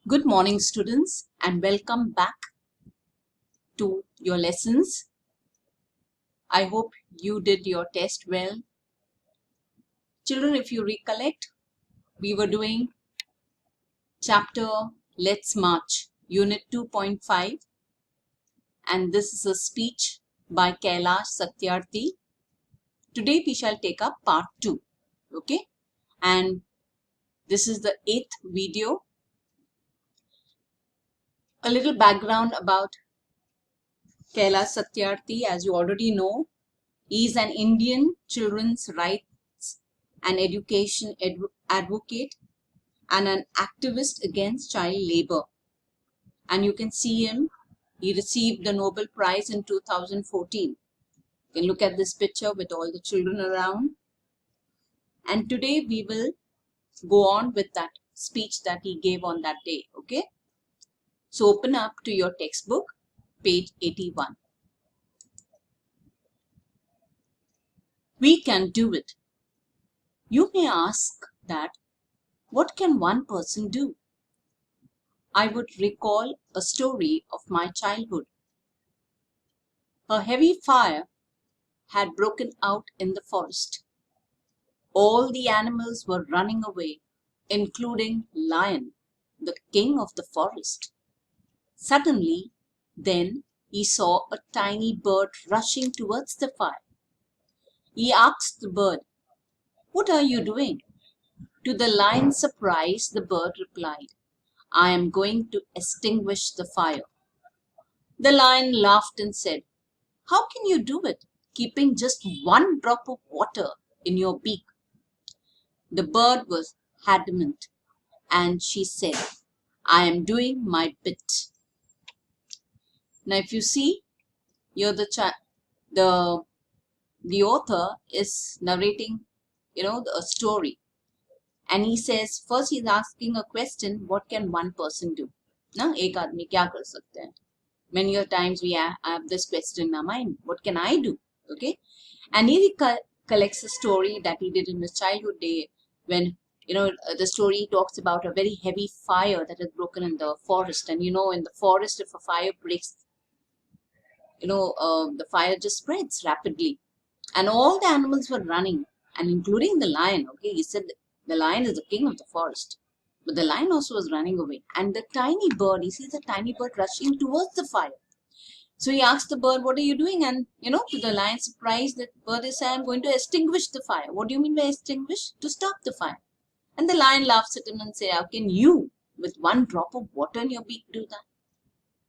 Good morning, students, and welcome back to your lessons. I hope you did your test well. Children, if you recollect, we were doing chapter Let's March, unit 2.5, and this is a speech by Kailash Satyarthi. Today we shall take up part 2, okay? And this is the 8th video. A little background about Kailash Satyarthi, as you already know. He is an Indian children's rights and education advocate and an activist against child labor. And you can see him, he received the Nobel Prize in 2014. You can look at this picture with all the children around. And today we will go on with that speech that he gave on that day, okay? So open up to your textbook, page 81. We can do it. You may ask that, what can one person do? I would recall a story of my childhood. A heavy fire had broken out in the forest. All the animals were running away, including Lion, the king of the forest. Suddenly, then, he saw a tiny bird rushing towards the fire. He asked the bird, "What are you doing?" To the lion's surprise, the bird replied, "I am going to extinguish the fire." The lion laughed and said, "How can you do it, keeping just one drop of water in your beak?" The bird was adamant, and she said, "I am doing my bit." Now, if you see, here the author is narrating, a story, and he says first he's asking a question: what can one person do? ना एक आदमी क्या कर सकता है? Many a times we have this question in our mind: what can I do? Okay, and he collects a story that he did in his childhood day when the story talks about a very heavy fire that has broken in the forest, and in the forest, if a fire breaks, the fire just spreads rapidly. And all the animals were running, and including the lion. Okay, he said the lion is the king of the forest, but the lion also was running away. And the tiny bird, he sees the tiny bird rushing towards the fire. So he asked the bird, "What are you doing?" And to the lion's surprise, the bird is saying, "I'm going to extinguish the fire." "What do you mean by extinguish?" "To stop the fire." And the lion laughs at him and says, "How can you, with one drop of water in your beak, do that?"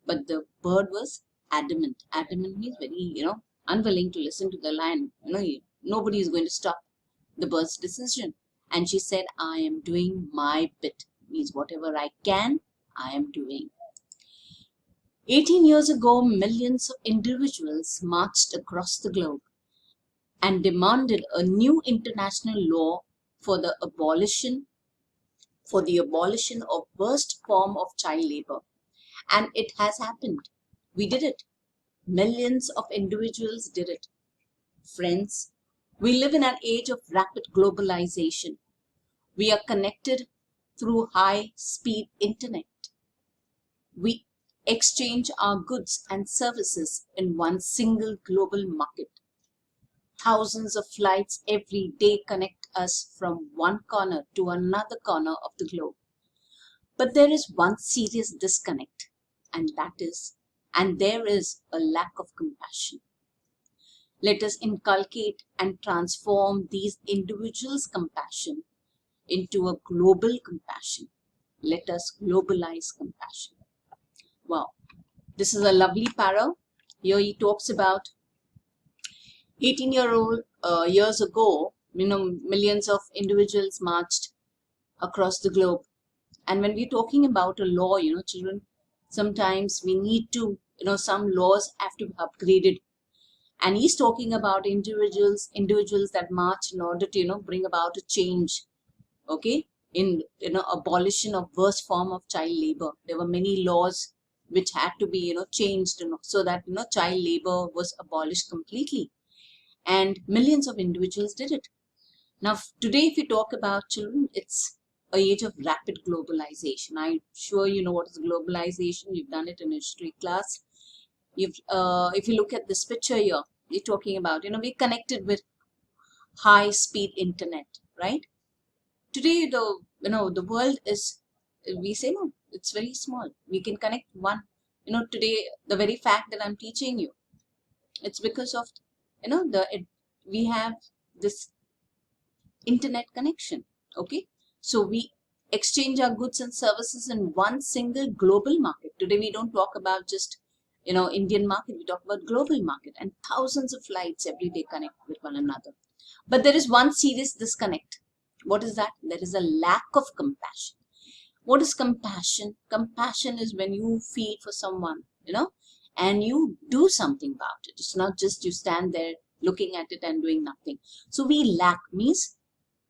But the bird was adamant. Adamant means very, unwilling to listen to the lion. Nobody is going to stop the bird's decision. And she said, "I am doing my bit." Means whatever I can, I am doing. 18 years ago, millions of individuals marched across the globe and demanded a new international law for the abolition of worst form of child labor. And it has happened. We did it. Millions of individuals did it. Friends, we live in an age of rapid globalization. We are connected through high-speed internet. We exchange our goods and services in one single global market. Thousands of flights every day connect us from one corner to another corner of the globe. But there is one serious disconnect, and there is a lack of compassion. Let us inculcate and transform these individuals' compassion into a global compassion. Let us globalize compassion. Wow, this is a lovely para. Here he talks about 18 years ago, millions of individuals marched across the globe. And when we're talking about a law, children, sometimes we need to, some laws have to be upgraded. And he's talking about individuals that march in order to, bring about a change, okay, in, abolition of worst form of child labor. There were many laws which had to be, changed, so that, child labor was abolished completely. And millions of individuals did it. Now, today, if we talk about children, it's age of rapid globalization. I'm sure you know what is globalization. You've done it in history class. If you look at this picture here, you're talking about, we're connected with high-speed internet, right? Today, the world is, we say no, it's very small. We can connect one. Today, the very fact that I'm teaching you, it's because of, we have this internet connection. Okay, so we exchange our goods and services in one single global market. Today we don't talk about just Indian market, we talk about global market, and thousands of flights every day connect with one another. But there is one serious disconnect. What is that? There is a lack of compassion. What is compassion? Compassion is when you feel for someone, and you do something about it. It's not just you stand there looking at it and doing nothing. So we lack means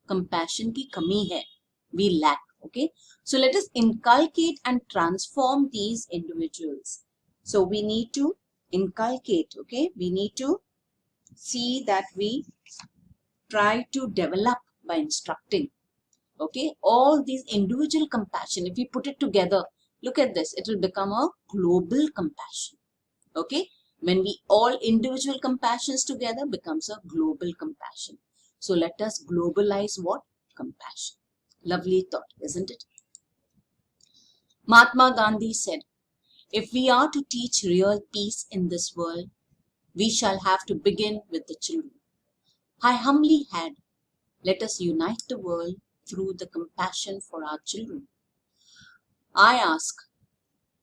compassion ki kami hai. We lack. Okay. So let us inculcate and transform these individuals. So we need to inculcate. Okay. We need to see that we try to develop by instructing. Okay. All these individual compassion, if we put it together, look at this, it will become a global compassion. Okay. When we all individual compassions together becomes a global compassion. So let us globalize what? Compassion. Lovely thought, isn't it? Mahatma Gandhi said, if we are to teach real peace in this world, we shall have to begin with the children. I humbly had, let us unite the world through the compassion for our children. I ask,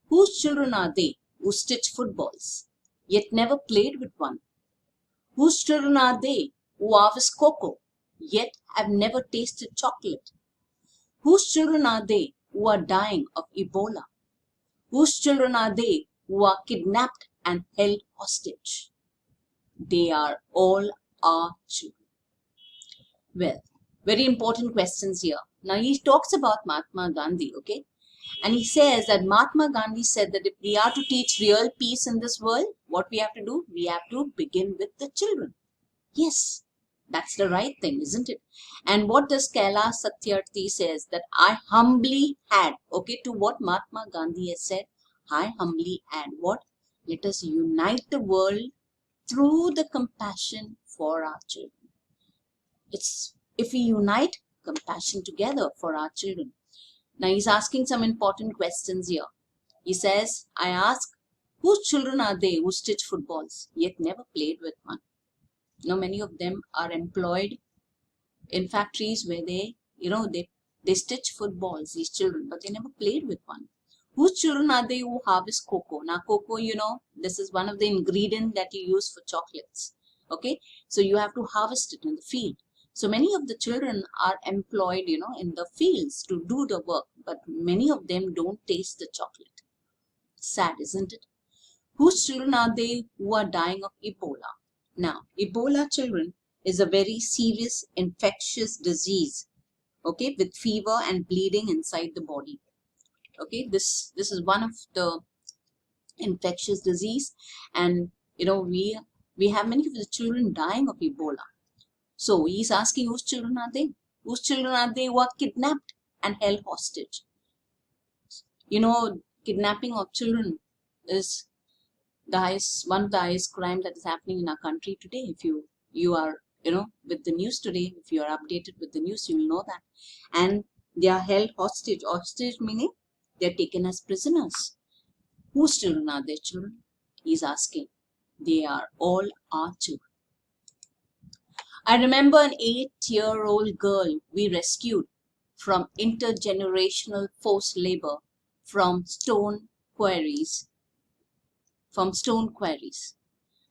whose children are they who stitch footballs, yet never played with one? Whose children are they who harvest cocoa, yet have never tasted chocolate? Whose children are they who are dying of Ebola? Whose children are they who are kidnapped and held hostage? They are all our children. Well, very important questions here. Now he talks about Mahatma Gandhi, okay? And he says that Mahatma Gandhi said that if we are to teach real peace in this world, what we have to do? We have to begin with the children. Yes, that's the right thing, isn't it? And what does Kailash Satyarthi says? That I humbly add, okay, to what Mahatma Gandhi has said, I humbly add what? Let us unite the world through the compassion for our children. It's if we unite compassion together for our children. Now he's asking some important questions here. He says, I ask, whose children are they who stitch footballs, yet never played with one? Many of them are employed in factories where they stitch footballs, these children, but they never played with one. Whose children are they who harvest cocoa? Now, cocoa, this is one of the ingredients that you use for chocolates. Okay, so you have to harvest it in the field. So many of the children are employed, in the fields to do the work, but many of them don't taste the chocolate. Sad, isn't it? Whose children are they who are dying of Ebola? Now, Ebola, children, is a very serious infectious disease, okay, with fever and bleeding inside the body. Okay, this is one of the infectious disease, and we have many of the children dying of Ebola. So he's asking, whose children are they? Whose children are they who are kidnapped and held hostage? Kidnapping of children is one of the highest crime that is happening in our country today. If you are with the news today, if you are updated with the news, you will know that. And they are held hostage. Hostage meaning they are taken as prisoners. Whose children are their children? He's asking. They are all our children. I remember an 8-year-old girl we rescued from intergenerational forced labor from stone quarries.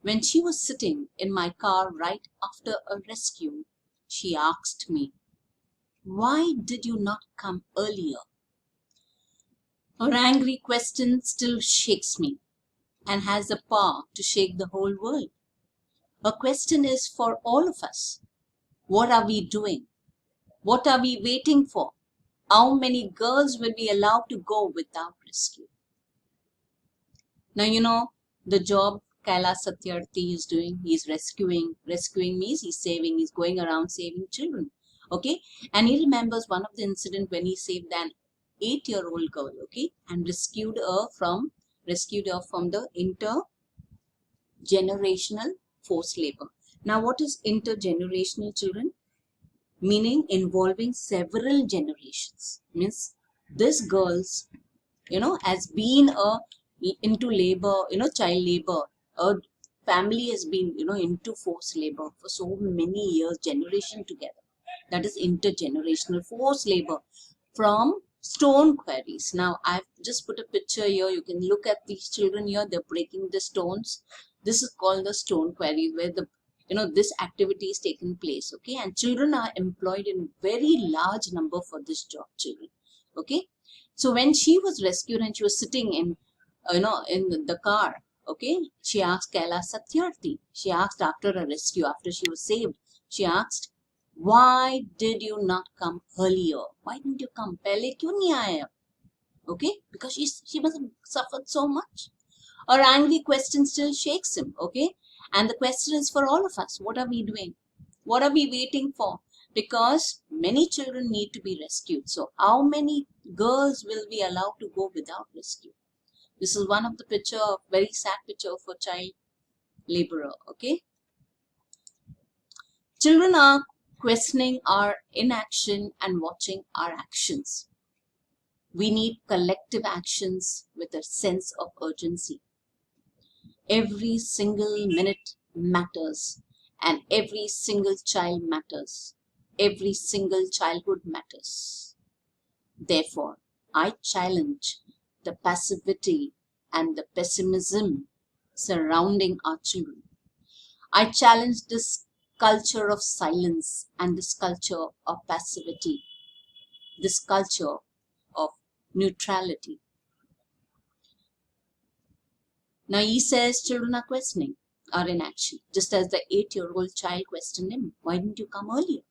When she was sitting in my car right after a rescue, she asked me, "Why did you not come earlier?" Her angry question still shakes me and has the power to shake the whole world. Her question is for all of us. What are we doing? What are we waiting for? How many girls will be allowed to go without rescue? Now, the job Kailash Satyarthi is doing, he's rescuing means he's going around saving children. Okay, and he remembers one of the incident when he saved an 8-year-old girl, okay, and rescued her from the intergenerational forced labor. Now, what is intergenerational, children? Meaning involving several generations. Means this girl's, has been into labor, child labor. A family has been, into forced labor for so many years, generation together. That is intergenerational forced labor from stone quarries. Now, I've just put a picture here. You can look at these children here. They're breaking the stones. This is called the stone quarry, where this activity is taking place. Okay, and children are employed in very large number for this job, children. Okay, so when she was rescued and she was sitting in, in the car, okay, she asked Kaila Satyarthi. She asked after a rescue, after she was saved, she asked, why did you not come earlier? Why didn't you come? Pehle kyun nahi aaya? Okay, because she must have suffered so much. Her angry question still shakes him. Okay, and the question is for all of us: what are we doing? What are we waiting for? Because many children need to be rescued. So, how many girls will we allow to go without rescue? This is one of the picture, very sad picture of a child laborer. Okay, children are questioning our inaction and watching our actions. We need collective actions with a sense of urgency. Every single minute matters, and every single child matters. Every single childhood matters. Therefore, I challenge the passivity and the pessimism surrounding our children. I challenge this culture of silence and this culture of passivity, this culture of neutrality. Now he says children are questioning, are in action, just as the 8-year-old child questioned him, why didn't you come earlier?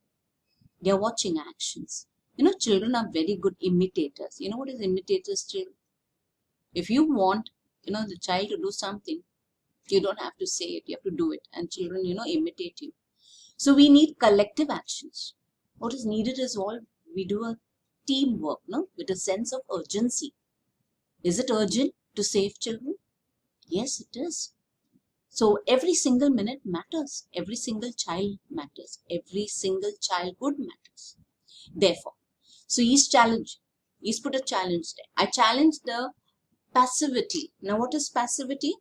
They are watching actions. Children are very good imitators. You know what is imitators, children? If you want, the child to do something, you don't have to say it, you have to do it. And children, imitate you. So we need collective actions. What is needed is all we do a teamwork, with a sense of urgency. Is it urgent to save children? Yes, it is. So every single minute matters. Every single child matters. Every single childhood matters. Therefore, so he's challenged. He's put a challenge there. I challenge the passivity. Now, what is passivity?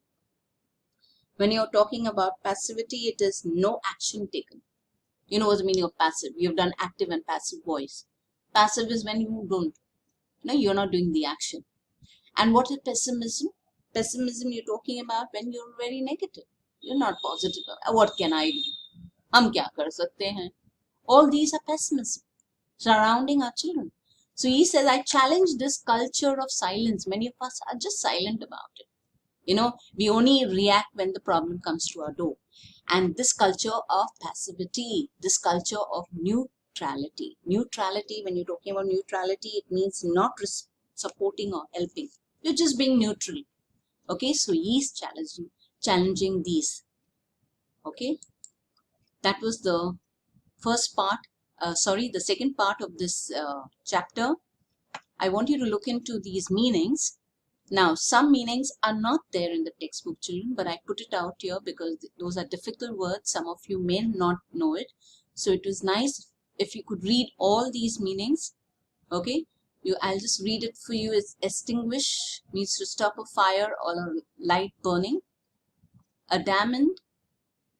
When you're talking about passivity, it is no action taken. You know what's the meaning of passive? You've done active and passive voice. Passive is when you don't. You're not doing the action. And what is pessimism? Pessimism you're talking about when you're very negative. You're not positive. What can I do? Hum kya kar sakte hain? All these are pessimism surrounding our children. So he says, I challenge this culture of silence. Many of us are just silent about it. We only react when the problem comes to our door. And this culture of passivity, this culture of neutrality. Neutrality, when you're talking about neutrality, it means not supporting or helping. You're just being neutral. Okay, so he's challenging these. Okay, that was the first part. The second part of this chapter. I want you to look into these meanings. Now, some meanings are not there in the textbook, children, but I put it out here because those are difficult words. Some of you may not know it. So it was nice if you could read all these meanings. Okay, I'll just read it for you. It's extinguish means to stop a fire or a light burning. Adamant,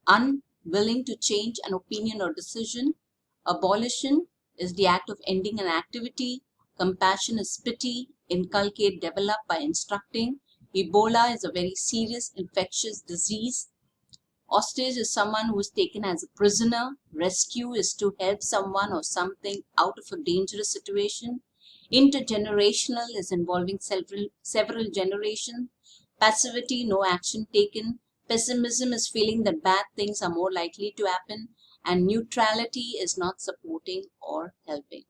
unwilling to change an opinion or decision. Abolition is the act of ending an activity. Compassion is pity, inculcate, develop by instructing. Ebola is a very serious infectious disease. Hostage is someone who is taken as a prisoner. Rescue is to help someone or something out of a dangerous situation. Intergenerational is involving several generations. Passivity, no action taken. Pessimism is feeling that bad things are more likely to happen. And neutrality is not supporting or helping.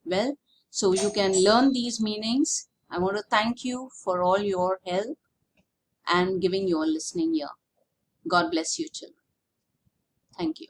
Well, so you can learn these meanings. I want to thank you for all your help and giving your listening ear. God bless you, children. Thank you.